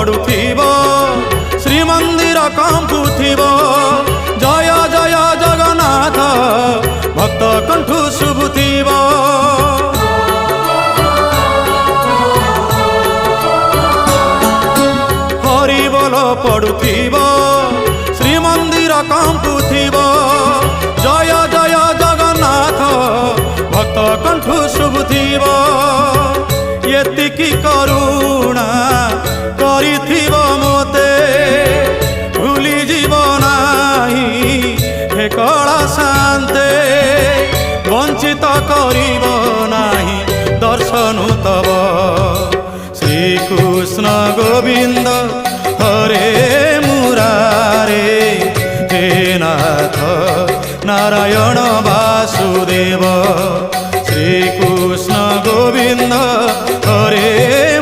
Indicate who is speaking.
Speaker 1: पड़ुथिबो श्रीमंदिर कंपुथिबो जय जय जगन्नाथ भक्त कंठु शुभुथिबो। हरि बोल पड़ुथिबो श्रीमंदिर कंपुथिबो जय जय जगन्नाथ भक्त कंठु शुभुथिबो। एतिकी करुणा करिथिबो मोते भूली जीव नाही हे कला शांते वंचित करिब नाही दर्शन तब। श्रीकृष्ण गोविंद हरे मुरारे हे नाथ नारायण